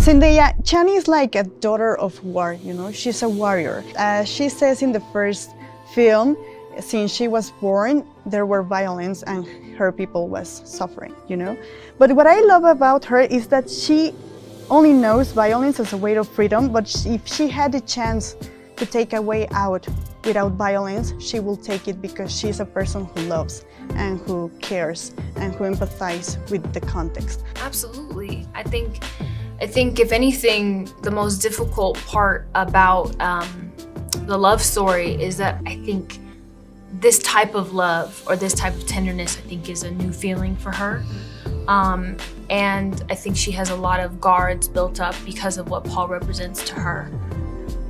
Zendaya, Chani is like a daughter of war, you know, she's a warrior. She says in the first film, since she was born, there were violence and her people was suffering, you know. But what I love about her is that she only knows violence as a way of freedom, but if she had the chance to take a way out without violence, she will take it because she's a person who loves and who cares and who empathizes with the context. Absolutely. I think if anything, the most difficult part about the love story is that I think this type of love or this type of tenderness, I think, is a new feeling for her. And I think she has a lot of guards built up because of what Paul represents to her.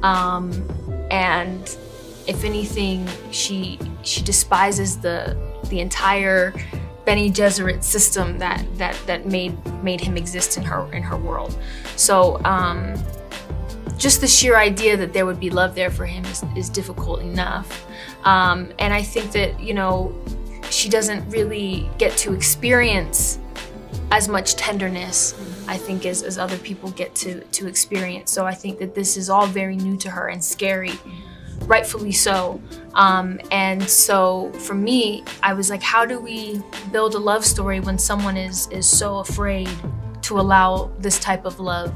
And if anything, she despises the entire Bene Gesserit system that made him exist in her world. So just the sheer idea that there would be love there for him is difficult enough. And I think that, you know, she doesn't really get to experience as much tenderness, I think, as other people get to experience. So I think that this is all very new to her and scary, rightfully so. And so for me, I was like, how do we build a love story when someone is so afraid to allow this type of love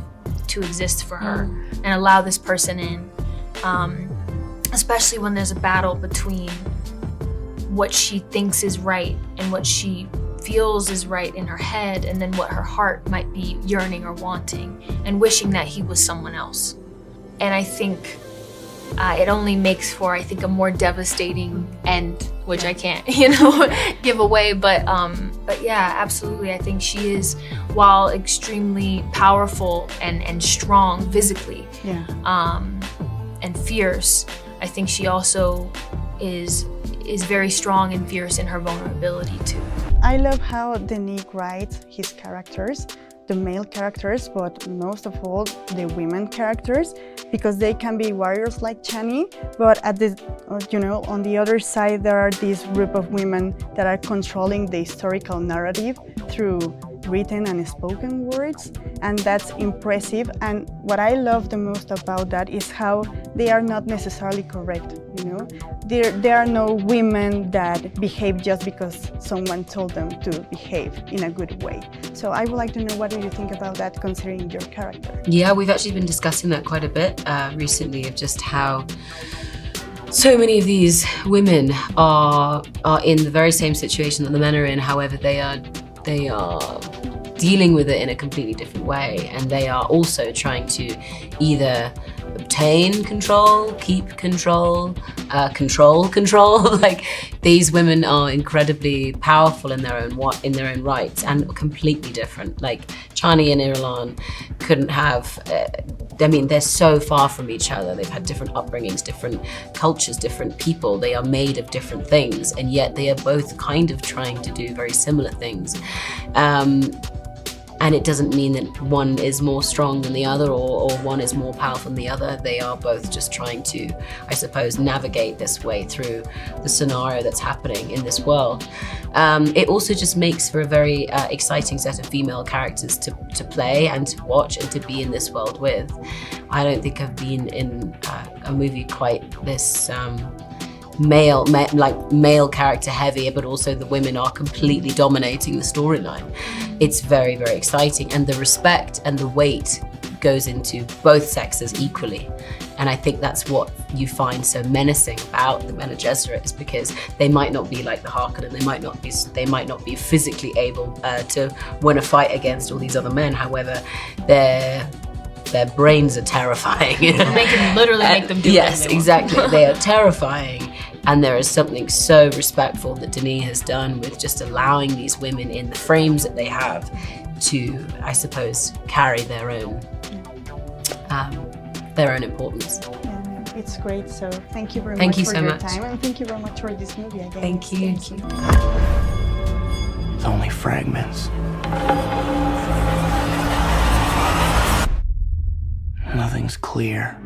to exist for her and allow this person in, especially when there's a battle between what she thinks is right and what she feels is right in her head, and then what her heart might be yearning or wanting and wishing that he was someone else. And I think it only makes for, I think, a more devastating end, which I can't, you know, give away. But yeah, absolutely. I think she is, while extremely powerful and strong physically, and fierce, I think she also is very strong and fierce in her vulnerability too. I love how Denis writes his characters, the male characters, but most of all the women characters, because they can be warriors like Chani, but at the, you know, on the other side there are this group of women that are controlling the historical narrative through written and spoken words, and that's impressive. And what I love the most about that is how they are not necessarily correct, you know. There are no women that behave just because someone told them to behave in a good way. So I would like to know, what do you think about that, considering your character? Yeah, we've actually been discussing that quite a bit recently, of just how so many of these women are in the very same situation that the men are in. However, they are dealing with it in a completely different way, and they are also trying to either obtain control, keep control, control. Like, these women are incredibly powerful in their own rights, and completely different. Like, Chani and Irulan couldn't have, I mean, they're so far from each other. They've had different upbringings, different cultures, different people. They are made of different things, and yet they are both kind of trying to do very similar things. And it doesn't mean that one is more strong than the other, or one is more powerful than the other. They are both just trying to, I suppose, navigate this way through the scenario that's happening in this world. It also just makes for a very exciting set of female characters to play and to watch and to be in this world with. I don't think I've been in a movie quite this male character heavy, but also the women are completely dominating the storyline. It's very, very exciting, and the respect and the weight goes into both sexes equally. And I think that's what you find so menacing about the Bene Gesserit, is because they might not be like the Harkonnen, they might not be physically able to win a fight against all these other men. However, their brains are terrifying. They can literally make them do yes, exactly. They are terrifying. And there is something so respectful that Denis has done with just allowing these women in the frames that they have to, I suppose, carry their own importance. Yeah, it's great. So thank you very much for your time, and thank you very much for this movie again. Thank you. It's only fragments. Nothing's clear.